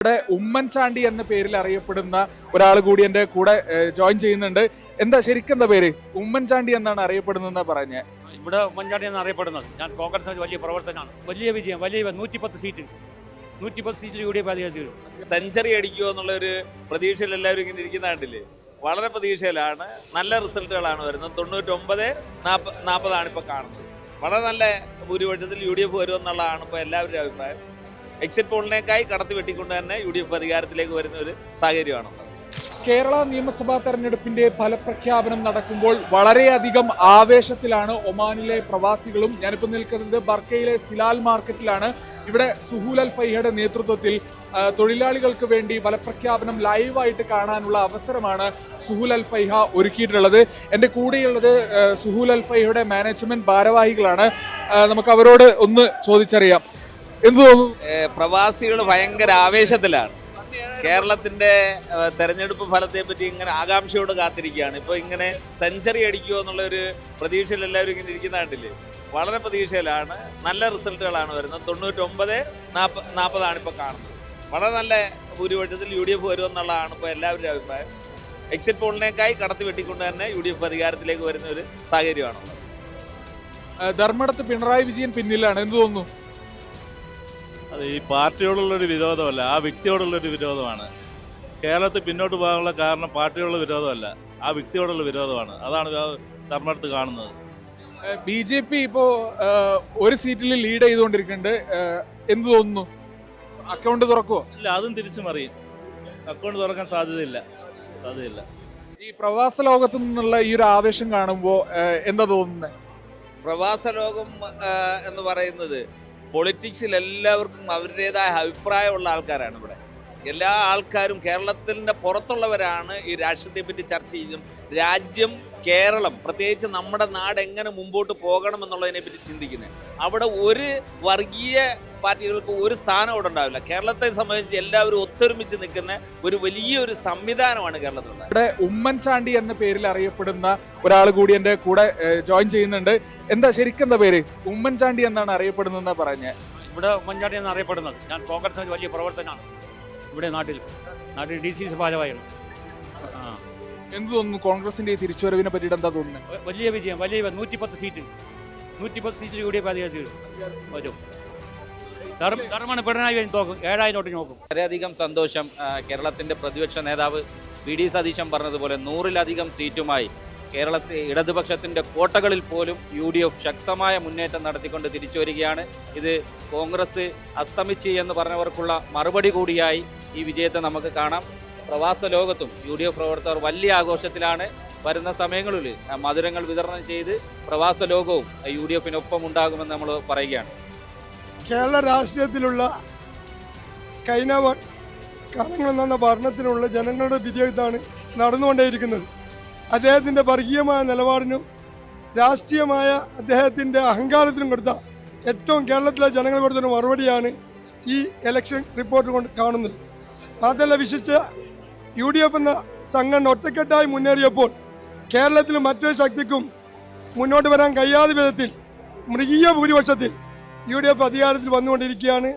ഇവിടെ ഉമ്മൻചാണ്ടി എന്ന പേരിൽ അറിയപ്പെടുന്ന ഒരാൾ കൂടി എന്റെ കൂടെ ജോയിൻ ചെയ്യുന്നുണ്ട്. എന്താ ശരിക്കും എന്താ പേര്? ഉമ്മൻചാണ്ടി എന്നാണ് അറിയപ്പെടുന്നതെന്നാ പറഞ്ഞത്. ഇവിടെ ഉമ്മൻചാണ്ടി എന്നാണ് അറിയപ്പെടുന്നത്. ഞാൻ കോൺഗ്രസ് വലിയ പ്രവർത്തനമാണ്. വലിയ വിജയം, വലിയ 110 സീറ്റിൽ യു ഡി എഫ് അധികാരത്തിൽ വരും. സെഞ്ചുറി അടിക്കുമോ എന്നുള്ള ഒരു പ്രതീക്ഷയിൽ എല്ലാവരും ഇങ്ങനെ ഇരിക്കുന്ന കണ്ടില്ലേ. വളരെ പ്രതീക്ഷയിലാണ്. നല്ല റിസൾട്ടുകളാണ് വരുന്നത്. 99-40 ഇപ്പോൾ കാണുന്നത്. വളരെ നല്ല ഭൂരിപക്ഷത്തിൽ യു ഡി എഫ് വരുമെന്നുള്ളതാണ് ഇപ്പോൾ എല്ലാവരുടെയും അഭിപ്രായം. എക്സിറ്റ് പോളിനേക്കായി കടത്തി വെട്ടിക്കൊണ്ട് തന്നെ യു ഡി എഫ് അധികാരത്തിലേക്ക് വരുന്ന ഒരു സാഹചര്യമാണ്. കേരള നിയമസഭാ തെരഞ്ഞെടുപ്പിന്റെ ഫലപ്രഖ്യാപനം നടക്കുമ്പോൾ വളരെയധികം ആവേശത്തിലാണ് ഒമാനിലെ പ്രവാസികളും. ഞാനിപ്പോൾ നിൽക്കുന്നത് ബർക്കയിലെ സിലാൽ മാർക്കറ്റിലാണ്. ഇവിടെ സുഹൂൽ അൽ ഫൈഹയുടെ നേതൃത്വത്തിൽ തൊഴിലാളികൾക്ക് വേണ്ടി ഫലപ്രഖ്യാപനം ലൈവായിട്ട് കാണാനുള്ള അവസരമാണ് സുഹൂൽ അൽ ഫൈഹ ഒരുക്കിയിട്ടുള്ളത്. എൻ്റെ കൂടെയുള്ളത് സുഹൂൽ അൽ ഫൈഹയുടെ മാനേജ്മെന്റ് ഭാരവാഹികളാണ്. നമുക്ക് അവരോട് ഒന്ന് ചോദിച്ചറിയാം. എന്ത് തോന്നുന്നു? പ്രവാസികൾ ഭയങ്കര ആവേശത്തിലാണ്. കേരളത്തിന്റെ തെരഞ്ഞെടുപ്പ് ഫലത്തെ പറ്റി ഇങ്ങനെ ആകാംക്ഷയോട് കാത്തിരിക്കുകയാണ്. ഇപ്പോൾ ഇങ്ങനെ സെഞ്ചുറി അടിക്കുമോ എന്നുള്ള ഒരു പ്രതീക്ഷയിൽ എല്ലാവരും ഇങ്ങനെ ഇരിക്കുന്ന കണ്ടില്ലേ. വളരെ പ്രതീക്ഷയിലാണ്. നല്ല റിസൾട്ടുകളാണ് വരുന്നത്. 99-40 ഇപ്പോൾ കാണുന്നത്. വളരെ നല്ല ഭൂരിപക്ഷത്തിൽ യു ഡി എഫ് വരുമെന്നുള്ളതാണ് ഇപ്പോൾ എല്ലാവരുടെയും അഭിപ്രായം. എക്സിറ്റ് പോളിനേക്കായി കടത്തി വെട്ടിക്കൊണ്ട് തന്നെ യു ഡി എഫ് അധികാരത്തിലേക്ക് വരുന്ന ഒരു സാഹചര്യമാണ്. ധർമ്മടത്ത് പിണറായി വിജയൻ പിന്നിലാണ്. എന്ത് തോന്നുന്നു? അത് ഈ പാർട്ടിയോടുള്ളൊരു വിരോധമല്ല, ആ വ്യക്തിയോടുള്ളൊരു വിരോധമാണ്. കേരളത്തിൽ പിന്നോട്ട് പോകാനുള്ള കാരണം പാർട്ടിയോടുള്ള വിരോധമല്ല, ആ വ്യക്തിയോടുള്ള വിരോധമാണ്. അതാണ് ധർമ്മടത്ത് കാണുന്നത്. BJP ഇപ്പോൾ ഒരു സീറ്റിൽ ലീഡ് ചെയ്തുകൊണ്ടിരിക്കുന്നുണ്ട്. എന്ത് തോന്നുന്നു? അക്കൗണ്ട് തുറക്കുമോ? ഇല്ല, അതും തിരിച്ചു മറിയും. അക്കൗണ്ട് തുറക്കാൻ സാധ്യതയില്ല. ഈ പ്രവാസ ലോകത്തു നിന്നുള്ള ഈ ഒരു ആവേശം കാണുമ്പോൾ എന്താ തോന്നുന്നത്? പ്രവാസ ലോകം എന്ന് പറയുന്നത് പൊളിറ്റിക്സിൽ എല്ലാവർക്കും അവരുടേതായ അഭിപ്രായമുള്ള ആൾക്കാരാണ്. ഇവിടെ എല്ലാ ആൾക്കാരും കേരളത്തിൻ്റെ പുറത്തുള്ളവരാണ് ഈ രാഷ്ട്രീയത്തെ പറ്റി ചർച്ച ചെയ്യും. രാജ്യം, കേരളം, പ്രത്യേകിച്ച് നമ്മുടെ നാട് എങ്ങനെ മുമ്പോട്ട് പോകണം എന്നുള്ളതിനെ പറ്റി ചിന്തിക്കുന്നത്. അവിടെ ഒരു വർഗീയ പാർട്ടികൾക്ക് ഒരു സ്ഥാനം അവിടെ ഉണ്ടാവില്ല. കേരളത്തെ സംബന്ധിച്ച് എല്ലാവരും ഒത്തൊരുമിച്ച് നിൽക്കുന്ന ഒരു വലിയൊരു സംവിധാനമാണ് കേരളത്തിലുള്ളത്. ഇവിടെ ഉമ്മൻചാണ്ടി എന്ന പേരിൽ അറിയപ്പെടുന്ന ഒരാൾ കൂടി എൻ്റെ കൂടെ ജോയിൻ ചെയ്യുന്നുണ്ട്. എന്താ ശരിക്കും എന്താ പേര്? ഉമ്മൻചാണ്ടി എന്നാണ് അറിയപ്പെടുന്നതെന്നാ പറഞ്ഞത്. ഇവിടെ ഉമ്മൻചാണ്ടി എന്നാണ് അറിയപ്പെടുന്നത്. ഞാൻ കോൺഗ്രസ് വലിയ പ്രവർത്തനമാണ്. ഇവിടെ നാട്ടിൽ DCC ഭാരവാഹികൾ. എന്ത് തോന്നുന്നു? കോൺഗ്രസിന്റെ ഈ തിരിച്ചുവരവിനെ പറ്റിയിട്ട് എന്താ തോന്നുന്നത്? വലിയ വിജയം, വലിയ 110 സീറ്റിൽ യു ഡി എഫ് അധികാരത്തിൽ വരും. ധർമ്മമാണ് പിണറായി വിജയൻ തോക്കും. 7000 വോട്ടിന് നോക്കും. വളരെയധികം സന്തോഷം. കേരളത്തിൻ്റെ പ്രതിപക്ഷ നേതാവ് VD സതീശൻ പറഞ്ഞതുപോലെ 100-ലധികം സീറ്റുമായി കേരളത്തിൽ ഇടതുപക്ഷത്തിൻ്റെ കോട്ടകളിൽ പോലും UDF ശക്തമായ മുന്നേറ്റം നടത്തിക്കൊണ്ട് തിരിച്ചു വരികയാണ്. ഇത് കോൺഗ്രസ് അസ്തമിച്ച് എന്ന് പറഞ്ഞവർക്കുള്ള മറുപടി കൂടിയായി ഈ വിജയത്തെ നമുക്ക് കാണാം. പ്രവാസ ലോകത്തും UDF പ്രവർത്തകർ വലിയ ആഘോഷത്തിലാണ്. വരുന്ന സമയങ്ങളിൽ മധുരങ്ങൾ വിതരണം ചെയ്ത് പ്രവാസ ലോകവും UDFിനൊപ്പം ഉണ്ടാകുമെന്ന് നമ്മൾ പറയുകയാണ്. കേരള രാഷ്ട്രീയത്തിലുള്ള കഴിഞ്ഞ കാലങ്ങളിൽ നിന്ന ഭരണത്തിലുള്ള ജനങ്ങളുടെ വിജയത്താണ് നടന്നുകൊണ്ടേയിരിക്കുന്നത്. അദ്ദേഹത്തിൻ്റെ വർഗീയമായ നിലപാടിനും രാഷ്ട്രീയമായ അദ്ദേഹത്തിൻ്റെ അഹങ്കാരത്തിനും കൊടുത്ത ഏറ്റവും കേരളത്തിലെ ജനങ്ങൾ കൊടുത്തൊരു മറുപടിയാണ് ഈ ഇലക്ഷൻ റിപ്പോർട്ട് കൊണ്ട് കാണുന്നത്. അതല്ല, വിശിഷ്ട UDF എന്ന സംഘടന ഒറ്റക്കെട്ടായി മുന്നേറിയപ്പോൾ കേരളത്തിൽ മറ്റൊരു ശക്തിക്കും മുന്നോട്ട് വരാൻ കഴിയാത്ത വിധത്തിൽ മൃഗീയ ഭൂരിപക്ഷത്തിൽ UDF അധികാരത്തിൽ വന്നുകൊണ്ടിരിക്കുകയാണ്.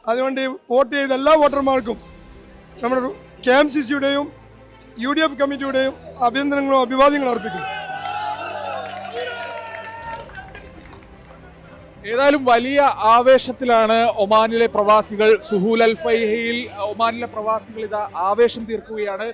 അതുകൊണ്ട് വോട്ട് ചെയ്ത എല്ലാ വോട്ടർമാർക്കും നമ്മുടെ KMCCയുടെയും UDF കമ്മിറ്റിയുടെയും അഭിനന്ദനങ്ങളും അഭിവാദ്യങ്ങളും അർപ്പിക്കുന്നു. ഏതായാലും വലിയ ആവേശത്തിലാണ് ഒമാനിലെ പ്രവാസികൾ. സുഹൂൽ അൽ ഫൈഹയിൽ ഒമാനിലെ പ്രവാസികൾ ഇതാ ആവേശം തീർക്കുകയാണ്.